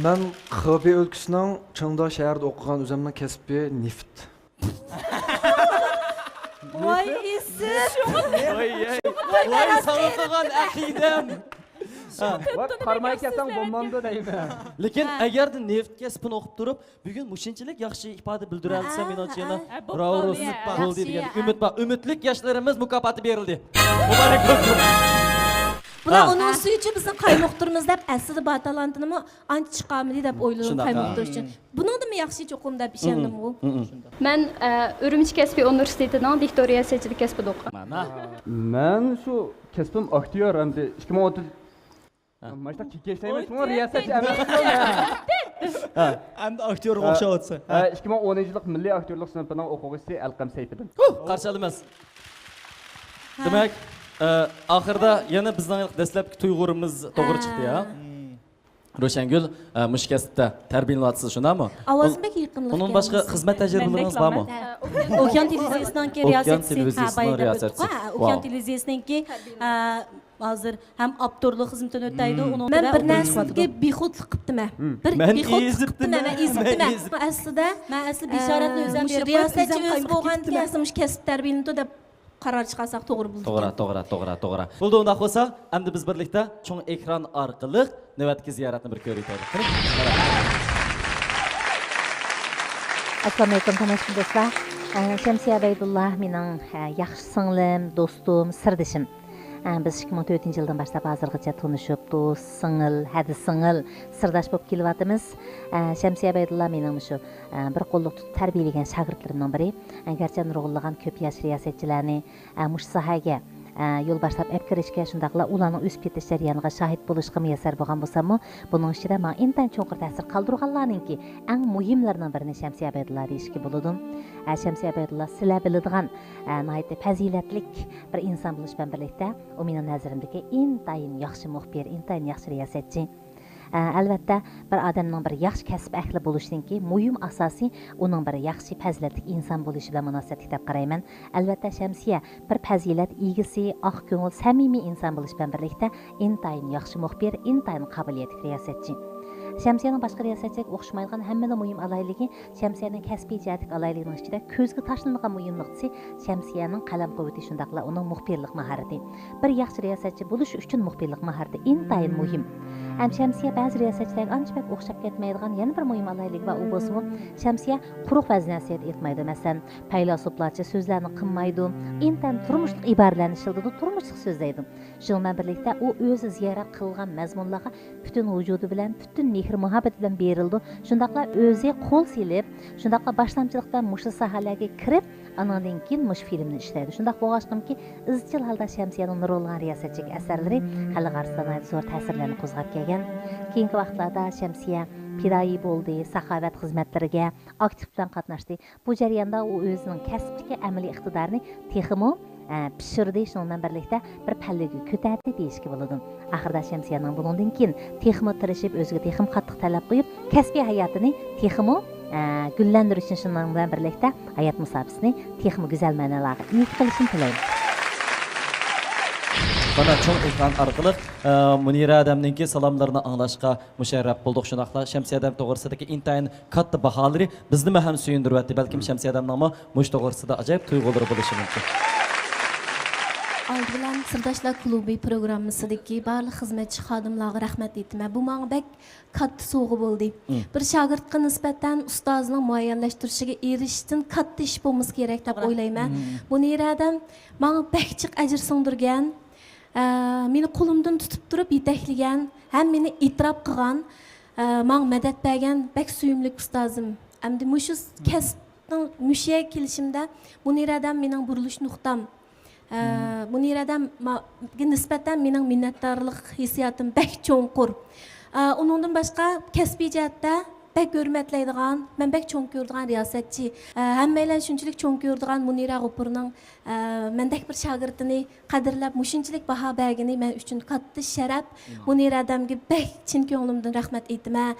Men Xibey o'lkasining Changda shahrida o'qigan o'zimning kasbi neft. Voy isiz. Voy sağlıqan aqidam. Bak qarmay kelsang bo'lmandi deyman. Lekin agarda neft kasbini o'qib turib, bugun mushunchalik yaxshi ifoda bildira olsa, menimcha bravo bo'ldi degan umid bor. Umidlik yoshlarimiz mukofoti berildi. Muborak bo'lsin. Bular onun suyucu bizim qaymoqturimiz deb aslida batalantinimi ancha chiqamidi deb o'yladim qaymoqtur uchun. Buni da yaxshi cho'qim deb ishondim u. Men Urumchi kasbiy universitetining diktoriya seçilik kasbida o'qiman. Men shu kasbim aktyor endi 2030 Maçta kikeşleymiş mi? Riyasatçı Endi aktyorga o'xshab o'tsa. 2010-yillik milliy aktyorlik sinfining o'quvchisi Alqam Sayfiddin. Qarshi olamiz. Demak, oxirida yana bizning dastlabki tuyg'urimiz to'g'ri chiqdi ya. Roshangul mushkasda tarbiyalanasiz, shundami? Ovozim bek yaqinlashgan. Bunun boshqa xizmat tajribalaringiz bormi? Okean televiziyasining riyosatchisi. Okean televiziyasining hozir ham aktorlik xizmatini o'taydi. Men bir narsaga bexudlik qildim. Bir bexudlik qildim. Aslida men asli bishoratni o'zim berib riyosatchi o'z bo'lgan kasbimiz kasb tarbiyalanadi deb qaror chiqarsak to'g'ri bo'ladi. To'g'ri. Bo'ldi, unda bo'lsa, endi biz birlikda cho'ng ekran orqali navbatdagi ziyoratni bir ko'raylik. Assalomu alaykum tanishib do'stlar. Shamsiya Abaydullah mening yaxshi singlim, do'stim, sirdishim. Biz 2004-yildan boshlab hozirgacha tanishib, do'st, singil, hadi singil, sirdosh bo'lib kelyapmiz. Shamsiya Abaydullah mening shu bir qo'lliq tarbiyalagan shogirdlarimning biri. Garchi nurg'unlagan ko'p yosh riyosatchilarni mush sohaga yo'l boshlab olib kirishga, shundaqla ularning o'sib ketish jarayoniga shohid bo'lishga muyassar bo'lgan bo'lsam-mu, buning ichida men intan cho'nqir ta'sir qoldirganlarningki eng muhimlaridan birini Shamsiya Abaydullah deyishga bo'ladi. Shamsiya Abaydullah sizlar biladigan nihoyatda fazilatlik bir inson bo'lish bilan birlikda u mening nazarimdagi intayin yaxshi muxbir, intayin yaxshi riyosatchi. Albatta bir odamning bir yaxshi kasb ahli bo'lishiningki muhim asosi uning bir yaxshi fazilatli inson bo'lishi bilan munosabatli deb qarayman. Albatta Shamsiya bir fazilat egisi, oq ko'ngil, samimiy inson bo'lish bilan birlikda intayin yaxshi muxbir, intayin qobiliyatli riyosatchi. Shamsiyaning boshqa riyosatchiga o'xshamaydigan hammadan muhim alayligi Shamsiyaning kasbiy jihatlik alayligining ichida ko'zga tashlanadigan muhim nuqtasi Shamsiyaning qalam quvvati, shundaqla uning muxbirlik mahorati. Bir yaxshi riyosatchi bo'lish uchun muxbirlik mahorati intayin muhim. Shamsiya ba'zi riyosatchilarga ancha o'xshab ketmaydigan yana bir muhim alayligi va u bo'lsa Shamsiya quruq vazn-nasihat etmaydi. Masalan, faylasuflarcha so'zlarni qilmaydi, intan turmushlik iboralarni shildida turmushlik so'zlaydi. Shu bilan birlikda u o'zi ziyorat qilgan mazmunlarga butun vujudi bilan, butun mehr-muhabbat bilan berildi. Shundaqla o'zi qo'l silib, shundaqla boshlamchilikdan mush sohalarga kirib, andan keyin mush filmni ishlaydi. Shundaq bo'lganki, izchil holda Shamsiyaning nurg'ulg'an riyosatchilik asarlari xalq orasida zo'r ta'sirlarni qo'zg'ab kelgan. Keyingi vaqtlarda Shamsiya piroyi bo'ldi, saxovat xizmatlariga aktiv bilan qatnashdi. Bu jarayonda u o'zining kasbdagi amaliy iqtidorini texmo pishirdi, shundan birlikda bir pallaga ko'tardi deyishga bo'ladi. Oxirida Shamsiyaning bundan keyin texmo tirishib, o'ziga texmo qattiq talab qo'yib, kasbiy hayotini texmo gullantirish uchun shundan bilan birlikda hayot musobaqasini texmo go'zal ma'nolarga ega qilishini tilayman. Bana cho'ng ekran orqali Munira adamninki salomlarini anglashga musharraf bo'ldik. Shunaqla Shamsiya adam to'g'risidagi intayin katta baholari bizni ham suyundiryapti. Balkim Shamsiya adamning mush to'g'risida ajoyib tuyg'ulari bo'lishi mumkin. aldı bilan Sirdaşlar klubi programmasidagi barliq xizmatchi xodimlarga rahmat aytaman. Bu menga bek katta sovg'a bo'ldi. Bir shogirdga nisbatan ustozining muayyanlashtirishiga erishishdan katta ish bo'lmasi kerak deb o'ylayman. Bu neradan menga bek jiq ajr singdirgan, meni qo'limdan tutib turib yetaklagan, ham meni e'tirof qilgan, menga madad bergan bek suyumli ustozim. Endi mushu kasbning mushiga kelishimda bu neradan mening burilish nuqtam. Muniradan nisbatan mening minnatdorlik hissiyotim bek cho'nqur. Uningdan boshqa kasbiy jihatda bek hurmatlaydigan, men bek cho'ng ko'radigan riyosatchi. Hammalar shunchalik cho'ng ko'radigan Munira G'upurning mendek bir shogirdini qadrlab, mushunchalik baho bergani men uchun katta sharaf. Munira odamga bek chin ko'nglimdan rahmat aytaman.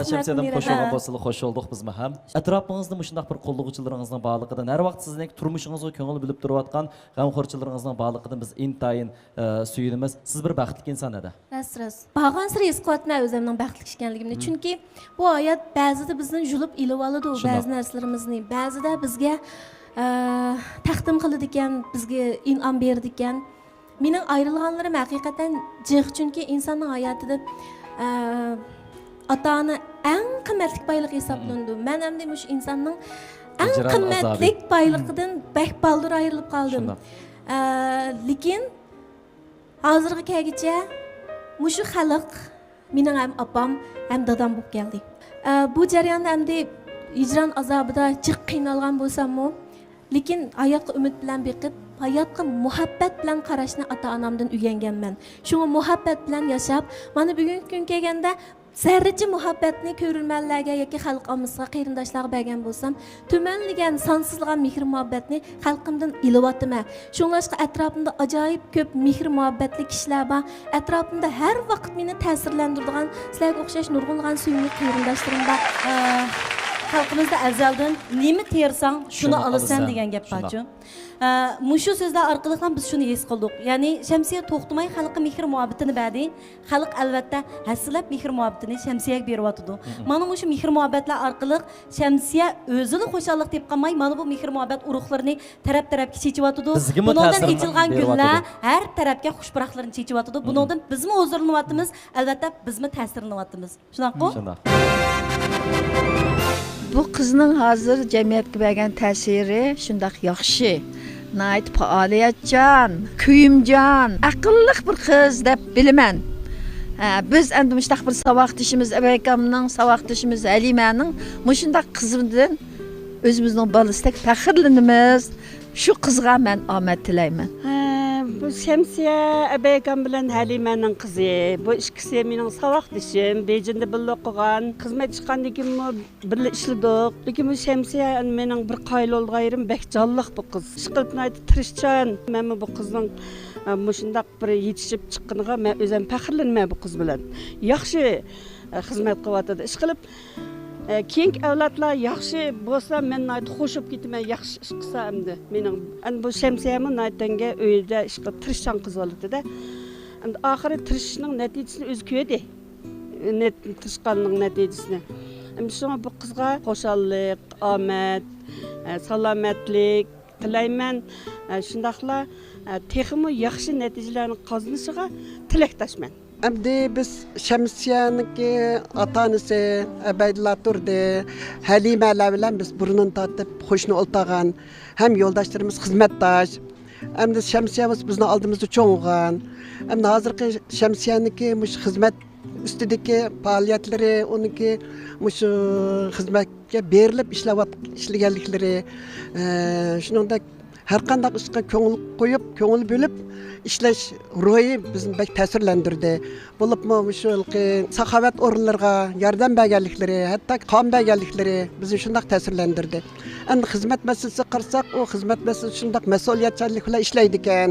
Shamsiyadan qo'shilgan bo'lsangiz xo'sh oldik bizmi ham. Atrofingizda mushundaq bir qo'llag'uvchilaringizning borligidan, har vaqt sizning turmushingizga ko'ngil bilib turayotgan g'amxo'rchilaringizning borligidan biz intayin suyunamiz. Siz bir baxtli inson edi. Ras. Bag'an sir his qilyapman o'zimning baxtli ekanligimni. Chunki bu hayot ba'zida bizni julib ilib oladi, ba'zi narsalarimizni, ba'zida bizga taqdim qiladi ekan, bizga in'om berdi ekan. Mening ayrilganlarim haqiqatan jiq, chunki insonning hayotida ota-ona eng qimmatli boylik hisoblanadi. Men ham demush insonning eng qimmatli boyligidan bek baldur ayrilib qoldim. Lekin hozirga kelguncha mushu xalq mening ham opam, ham dadam bo'lib keldi. Bu jarayonda hamda hijron azobida jiq qiynalgan bo'lsam-mu, lekin hayotga umid bilan beqib, hayotga muhabbat bilan qarashni ota-onamdan o'rganganman. Shunga muhabbat bilan yashab, mana bugungi kun kelganda zarracha muhabbatni ko'rilmanlarga yoki xalq omasiga, qarindoshlarga bergan bo'lsam, tumanligan, sonsizlagan mehr muhabbatni xalqimdan ilyapman. Shunlashqa atrofimda ajoyib ko'p mehr muhabbatli kishilar bor. Atrofimda har vaqt meni ta'sirlantiradigan, sizlarga o'xshash nurg'unlagan suyumli qarindoshlarim bor. Xalqimizda azaldan nima tersang shuni olasan degan gap borchu. Mushu so'zlar orqali ham biz shuni his qildik. Ya'ni Shamsiya to'xtamay xalqqa mehr muhabbatini berdi. Xalq albatta hasilab mehr muhabbatini Shamsiyaga beryotdi. Mana mushu mehr muhabbatlar orqali Shamsiya o'zini xo'shallik deb qolmay, mana bu mehr muhabbat urug'larini taraf-tarafga chechiyotdi. Bundan ichilgan gullar har tarafga xushbaxtlarni chechiyotdi. Bundan bizmi huzurlanyapmiz, albatta bizmi ta'sirlanyapmiz. Shunaqmi? Shundoq. Bu qizning hozir jamiyatga bergan ta'siri shundoq yaxshi. Nayt faoliyatchan, kuyimjon, aqlli bir qiz deb bilaman. Biz endi mushtaq bir savoqdishimiz Abaykamning, savoqdishimiz Halimaning mushundaq qizidan o'zimizning balasidek faxrlanamiz. Shu qizga men omad tilayman. Bu Shamsiya Abaykam bilan Halimaning qizi. Bu ikkisi mening savoqdishim, Bejinda birga o'qigan, xizmat chiqqandan keyin birga ishladik. Lekin bu Shamsiya mening bir qayli olg'ayrim bek jonliq bu qiz. Ishqilib tirishchan. Men bu qizning mushundaq bir yetishib chiqqaniga men o'zim faxrlanman bu qiz bilan. Yaxshi xizmat qilyapti. Ishqilib keyingi avlodlar yaxshi bo'lsa men xo'shib ketaman, yaxshi ish qilsa endi mening bu Shamsiyamni naytanga uyda ish qilib tirishchan qiz bo'ldi-da. Endi oxiri tirishning natijasini o'zi ko'rdi. Tirishqanning natijasini. Endi shunga bu qizga xo'shallik, omad, salomatlik tilayman. Shundaqla texmi yaxshi natijalarni qozinishiga tilakdoshman. Endi biz Shamsiyaniki ota-onasi Abaydulla turdi, Halimalar bilan biz burnini tortib qo'shni o'ltagan, ham yo'ldoshlarimiz xizmatdosh. Endi Shamsiyamiz bizni oldimizda cho'ng'an. Endi hozirgi Shamsiyaniki mush xizmat ustidagi faoliyatlari, uniki mush xizmatga berilib ishlaganliklari, shuningdek har qanday ishga ko'ngil qo'yib, ko'ngil bo'lib ishlash ruhi bizni bek ta'sirlantirdi. Bo'libmi shu saxovat o'rinlarga yordam berganliklari, hatto qon berganliklari bizni shunday ta'sirlantirdi. Endi xizmat masalasiga qarsak, u xizmat masalasi shunday mas'uliyatchanlik bilan ishlaydi ekan.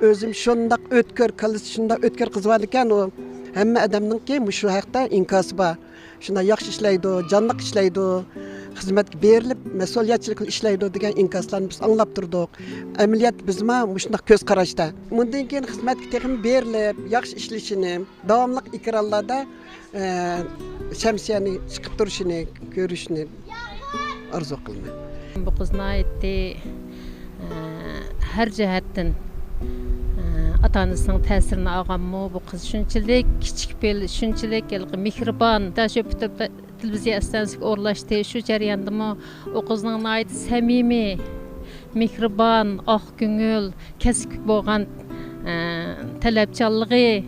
O'zim shunday o'tkir qilis, shunday o'tkir qizlar ekan, u hamma odamningki shu haqda inkosi bor. Shunday yaxshi ishlaydi, jonliq ishlaydi. Xizmatga berilib, mas'uliyatchilik ishlaydi degan inkoslarni biz anglab turdik. Amaliyot bizma shunday ko'z qarashda. Bundan keyin xizmatga texim berilib, yaxshi ishlashini, davomli ekranlarda Shamsiyani chiqib turishini, ko'rishni arzu qilaman. Bu qizni aytdi, har jihatdan ota-onasining ta'sirini olganmi? Bu qiz shunchalik kichik bel, shunchalik mehribon, shu televiziya stansiyasiga o'rlashdi. Shu jarayondami u qizning nihoyat samimiy, mehribon, oq ko'ngil, kasb bo'lgan talabchanligi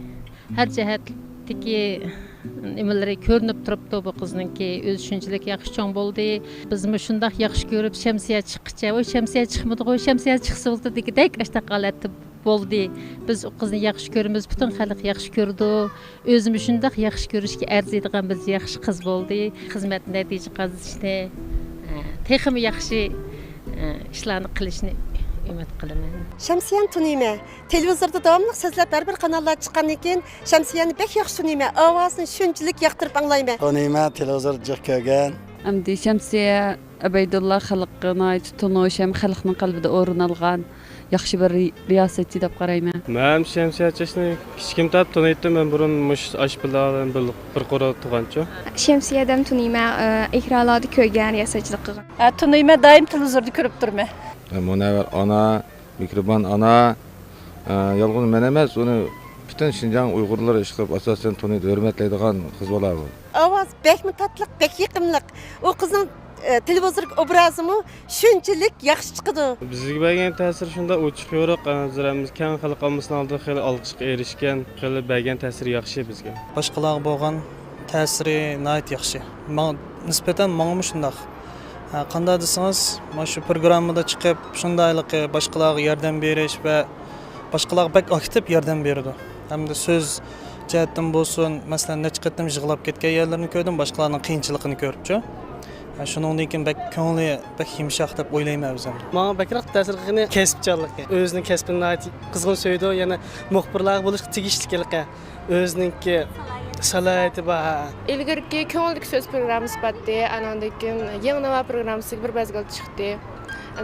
har jihatdagi nimalari ko'rinib turibdi bu qizningki o'zi shunchalik yaxshi cho'ng bo'ldi. Bizmi shundoq yaxshi ko'rib shamsiya chiqqicha, voy shamsiya chiqmadi, voy shamsiya chiqsa bo'ldi degidek ashta holatda bo'ldi. Biz u qizni yaxshi ko'ramiz, butun xalq yaxshi ko'rdi. O'zimiz shundoq yaxshi ko'rishga arziydigan biz yaxshi qiz bo'ldi. Xizmat natija qazishni, texmi yaxshi ishlarni qilishni umid qilaman. Shamsiyani tunayman. Televizorda davomli sizlab bir kanallar chiqqandan keyin Shamsiyani bek yaxshi tunayman. Ovozini shunchalik yoqtirib anglayman. Tunayman, televizor jiq ko'rgan. Amdi Shamsiya Abaydullah xalqini tunush ham xalqning qalbida o'rin olgan yaxshi bir riyosatchi deb qarayman. Men Shamsiya chishni kichkimdan tunaydim. Men burun mush ash bilan bir qora tugancha. Shamsiyadan tunayman, ekranlarda ko'rgan riyosatchilik qilgan. Tunayman, doim televizorda ko'rib turman. Munavvar ona, mikrobon ana, yolg'on men emas, uni butun Şinjan Uyg'urlar ish qilib asosan tunaydi, hurmatlaydigan qiz bola bu. Ovoz bekmi tatliq, bek yiqimliq. U qizning televizor obrazimi shunchalik yaxshi chiqdi. Bizga bergan ta'sir shunda u chiqyoq, nazarimiz keng xalq ommasini oldida xeyli olqishga erishgan, xeyli bergan ta'sir yaxshi bizga. Boshqalarga bo'lgan ta'siri nihoyat yaxshi. Men nisbatan menga shundaq. Qanday desangiz, mana shu programmada chiqib, shundaylik boshqalarga yordam berish va boshqalarga bak aktiv yordam berdi. Hamda so'z jihatdan bo'lsin, masalan, necha qatam yig'lab ketgan yerlarni ko'rdim, boshqalarning qiyinchiligini ko'ribchi. Shuningdan keyin bak ko'ngli bak yumshoq deb o'ylayman o'zim. Menga bakroq ta'sir qilgan kasbchilik. O'zining kasbini qizg'in so'ydi, yana muxbirlar bo'lishga tegishlikligi. O'ziningki salohiyati bor. Ilgirki ko'ngillik so'z programmasi batdi, anandan keyin yangi nova programmasiga bir mazgil chiqdi.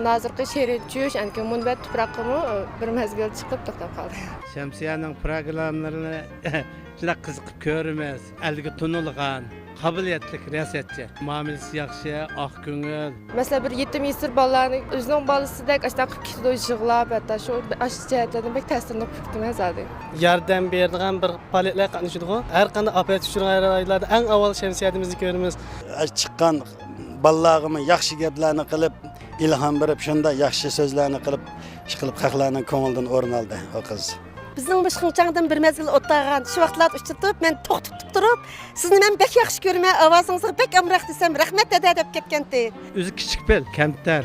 Hozirgi she'riy tush, anki munbat tuproqimi bir mazgil chiqib to'xtab qoldi. Shamsiyaning programmalarini juda qiziqib ko'ramiz. Alga tunilgan qobiliyatli riyosatchi, muomalasi yaxshi, oq ko'ngil. Masalan, bir yetim yesir bolalarni o'zining bolasidek ashta qilib ketdi, yig'lab, hatto shu ashjihatlardan bek ta'sirni qilibdi mazadi. Yordam beradigan bir faoliyatlar qatnashadigan, har qanday afat uchragan rayonlarda eng avval Shamsiyamizni ko'ramiz. Chiqqan bolalarga yaxshi gaplarni qilib, ilhom berib, shunda yaxshi so'zlarni qilib, ish qilib xalqlarning ko'nglidan o'rin oldi o qiz. Bizning Bishqinchangdan bir mazgil o'tgan, shu vaqtlarda uchirtib, men to'xtatib turib, sizni men bek yaxshi ko'raman, ovozingizga bek amroq desam, rahmat dada deb ketgandi. O'zi kichik bel, kamtar.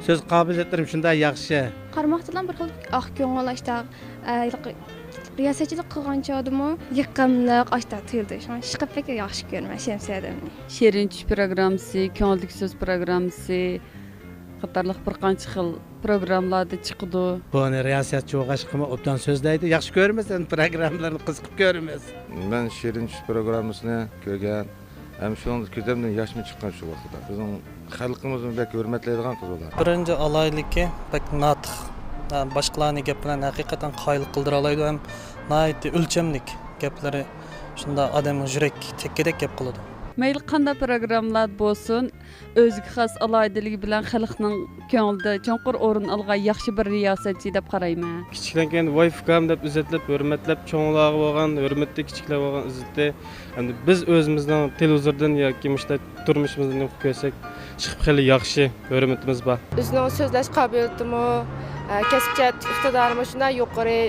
So'z qobiliyatlarim shunday yaxshi. Qarmoqdan bir xil oq ko'ngil ashta riyosatchilik qilgan chog'dimi, yiqimliq ashta tuyuldi. Shuni chiqib bek yaxshi ko'raman Shamsiyadan. She'rin tush programmasi, ko'ngillik so'z programmasi qatorliq bir qancha xil programmalarda chiqdi. Buni riyosatchi o'g'ashqimi obdan so'zlaydi. Yaxshi ko'ramiz, programmalarni qiziqib ko'ramiz. Men Shirin tush programmasini ko'rgan, ham shunday ko'zimdan yoshmi chiqqan shu vaqtda. Bizning xalqimizni bek hurmatlaydigan qiz bo'lar. Birinchi alayliki bek natiq. Boshqalarning gaplarini haqiqatan qoyil qildira oladi ham nihoyat o'lchamlik gaplari shunda odam yurak tekkidek gap qiladi. Mayli qanday programmalar bo'lsin, o'ziga xos aloydiligi bilan xalqning ko'nglida cho'nqur o'rin olgan yaxshi bir riyosatchi deb qarayman. Kichikdan keyin voyfkam deb izzatlab, hurmatlab, cho'nglarga bo'lgan hurmatli kichiklar bo'lgan izzatda, hamda biz o'zimizning televizordan yoki mushta turmushimizdan ko'rsak, chiqib xeyli yaxshi hurmatimiz bor. O'zining so'zlash qobiliyatimi, kasbchilik iqtidorimi shunday yuqori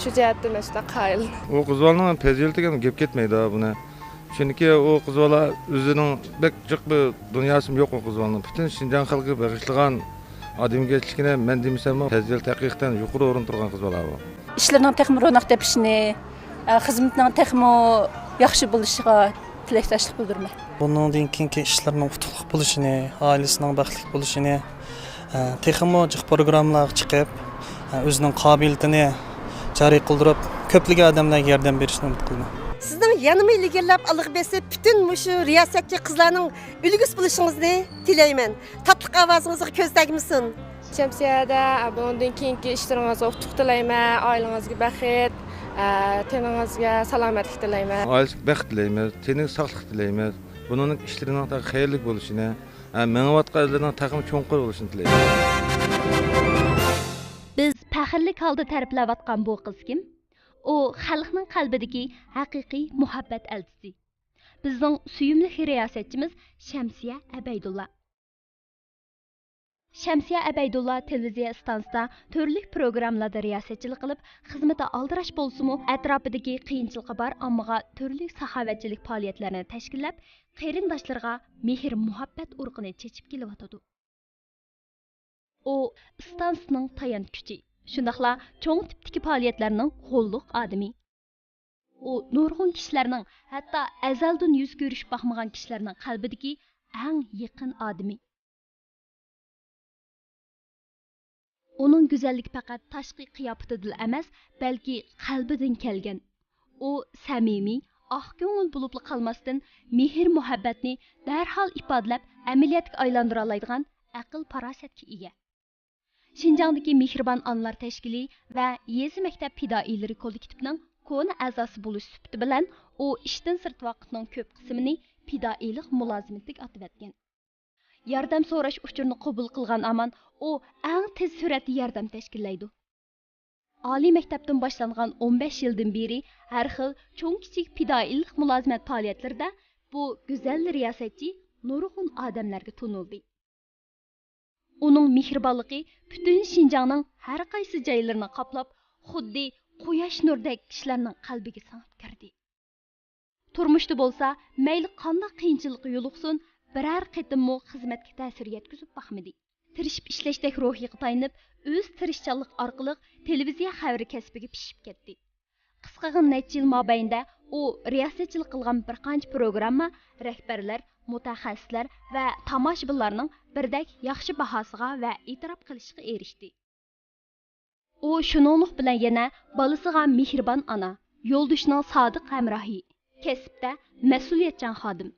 shu jihatdan ashta qoyil. U qizlarning fazilatiga gap ketmaydi buni. Chunki u qiz bola o'zining bek jiq bir dunyosi yo'q o qiz bolaning. Butun Şinjan xalqiga bag'ishlagan odamgarchilikni men demasam, fazilat haqiqatan yuqori o'rin turgan qiz bola bu. Ishlarining texnik ro'naq tepishini, xizmatning texmo yaxshi bo'lishiga tilakdoshlik bildiraman. Bundan keyingi ishlarning utuqli bo'lishini, oilasining baxtli bo'lishini, texmo jiq programmalar chiqib, o'zining qobiliyatini joriy qildirib, ko'plab odamlarga yordam berishni umid qilaman. Sizning yanımı ilgirlab alıp besip bütün muşu riyasatçı kızlarının ülgüs buluşunuzni tilayman. Tatlı avazınızı ko'zdagimsin. Shamsiyada bundan keyingi ishlaringizga utuq tilayman, oilangizga baxt, teningizga salomatlik tilayman. Oilangizga baxt tilaymiz, tening sog'lik tilaymiz. Buning ishlarining xayrli bo'lishini, menga vatqanlarning taqim cho'nqir bo'lishini tilayman. Biz faxrlik holda ta'riflayotgan bu qiz kim? U xalqning qalbidagi haqiqiy muhabbat elchisi. Bizning suyumli riyosatchimiz Shamsiya Abaydulla. Shamsiya Abaydulla televiziya stansiyasida turli programmalarda riyosatchilik qilib, xizmati aldirash bo'lsa-mu, atrofidagi qiyinchiligi bor ammoga turli saxovatchilik faoliyatlarini tashkillab, qarindoshlarga mehr muhabbat urug'ini chechib kelyotadi. U stansiyaning tayanch kuchi, shundaqla cho'ng tipdagi faoliyatlarning qo'lliq odami. U nurg'un kishilarning, hatto azaldan yuz ko'rishib baxmagan kishilarning qalbidagi eng yaqin odami. Onun güzellik faqat tashqi qiyofatidan emas, balki qalbidan kelgan. U samimiy, oq ko'ngil bo'lib qolmasdan mehr muhabbatni darhol ifodalab, amaliyotga aylandira oladigan aql farosatga ega. Şinjandagi Mehribon onalar tashkili va Yezi maktab fidoilari kollektivining kona a'zosi bo'lish sifati bilan u ishdan sirt vaqtning ko'p qismini fidoilik mulozimatiga atib o'tgan. Yordam so'rash uchurini qabul qilgan aman u eng tez suratda yordam tashkillaydi. Oliy maktabdan boshlangan 15 yildan beri har xil cho'ng kichik fidoilik mulozimat faoliyatlarida bu go'zal riyosatchi nurg'un odamlarga tunildi. Uning mehribonligi butun Şinjanning har qaysi joylarini qoplab, xuddi quyosh nurdek kishilarning qalbiga singib kirdi. Turmushda bo'lsa, mayli qanday qiyinchilik yo'liqsin, biror qitimmo xizmatga ta'sir yetkazib baxmidi. Tirishib islashdek ruhiga tayanib, o'z tirishchanlik orqali televiziya xabari kasbiga pishib ketdi. Qisqaga necha yil mobaynida u riyosatchilik qilgan bir qancha programma rahbarlar, mutaxassislar va tomoshabinlarning birdek yaxshi bahosiga va e'tirof qilishiga erishdi. U shuninglik bilan yana bolasiga mehribon ona, yo'ldoshining sodiq hamrohi, kasbda mas'uliyatchan xodim.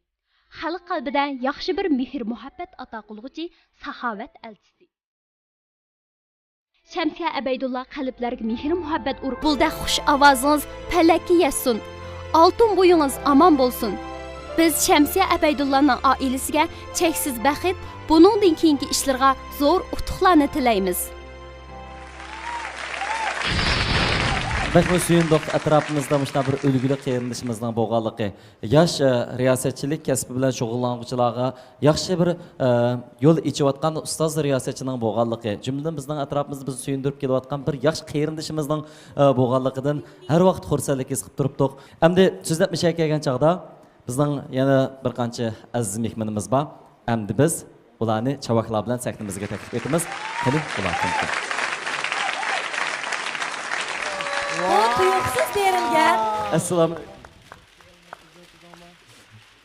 Xalq qalbida yaxshi bir mehr muhabbat ato qilguvchi saxovat elchisi. Shamsiya Abaydulla qalblarga mehr muhabbat urib, bulda xush ovozingiz palakka yetsin. Oltin bo'yingiz omon bo'lsin. Biz Shamsiya Abaydullaning oilasiga cheksiz baxt, buningdan keyingi ishlarga zo'r utuqlarni tilaymiz. Bakma suyunduq atrofimizda mushta bir ulgili qeyrinishimizning bo'lganligi, yosh riyosatchilik kasbi bilan shug'ullanuvchilarga yaxshi bir yo'l ichayotgan ustoz riyosatchining bo'lganligi, jumladan bizning atrofimizda bizni suyundirib kelayotgan bir yaxshi qeyrinishimizning bo'lganligidan har vaqt xursandlik his qilib turibdik. Endi so'zlab mishay kelgan chog'da bizning yana bir qancha aziz mehmonimiz bor. Endi biz ularni chavaklar bilan sahnamizga taklif etamiz. Qani ular kelsin. Bu tuyuqsiz berilgan. Assalomu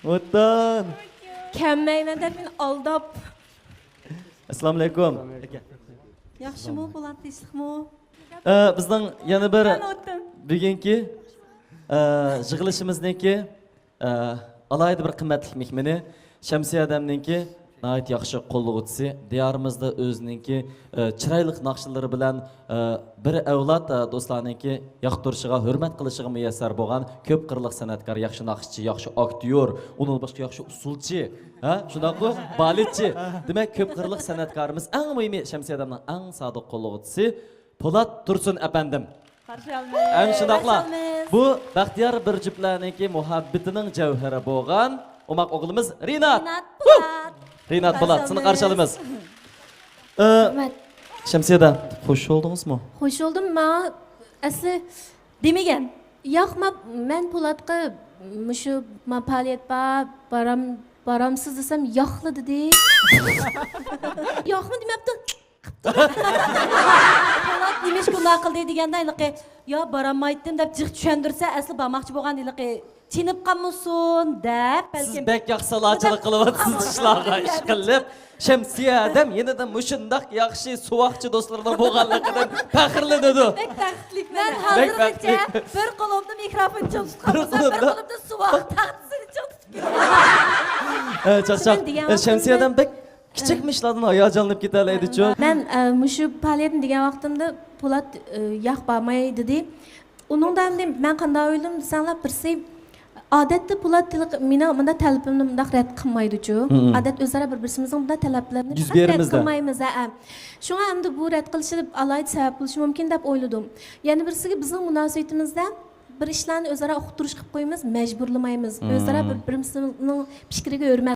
alaykum. Kammayman deb meni aldab. Assalomu alaykum. Yaxshimi, Po'lat tinchlikmi? Bizning yana bir bugungi yig'ilishimizniki alayda bir qimmatli mehmoni Shamsiya adamninki nəhayət yaxşı qo'llovchisi, diyorimizda o'zininki chiroyli naqshlari bilan bir avlod do'stlarniki yoqtirishiga, hurmat qilishiga muyassar bo'lgan ko'p qirliq san'atkor, yaxshi naqshchi, yaxshi aktyor, undan boshqa yaxshi usulchi, ha, shundaqmi? Baletchi. Demak, ko'p qirliq san'atkorimiz, eng muhimi Shamsiya adamning eng sodiq qo'llovchisi Po'lat Tursun apandim. Qarshi olmaymiz. Ana shundaqla. Bu baxtiyor bir juftlarniki muhabbatining javhari bo'lgan Umaq o'g'limiz Rinat. Rinat Po'lat, sizni qarshi olamiz. Shamsiyada xush oldingizmi? Xush oldim. Men asli demagan. Yo'q, men Po'latga mushu faoliyat baramsiz desam yo'qli dedi. Yo'qmi demabdi. Po'lat demiş bunday qildi deganda iliqi, "Yo, baramaydim" deb jiq tushundirsa, asli bormoqchi bo'lgan iliqi Çinib qamısun deb Siz bek yaxsılaçılık qılıvatsınız işlarga iş qilib, Shamsiya adam yeniden muşundaq yaxshi suvaqchi do'stlardan bo'lganligidan faxrlanadi. Bek taxtlik. Men hozirgacha bir qo'limda mikrofon tutib, bir qo'limda suvaq taxtisini tutib. Shamsiya adam bek kichikmishlardan hayajonlanib ketalaydi-chu. Men mushu faoliyatni degan vaqtimda Po'lat yo'q bormaydi dedi. Uningdan men qanday o'yladim desanglar, birsi odatda Po'lat tili meni bunda talabimni bundaq rad qilmaydi-ku. Odat o'zaro bir-birimizning bunda talablarini rad qilmaymiz. Shunga endi bu rad qilishi alayda sabab bo'lishi mumkin deb o'yladim. Yana birisiga bizning munosabatimizda bir ishlarni o'zaro uqtirish qilib qo'yamiz, majburlamaymiz. O'zaro bir-birimizning fikriga hurmat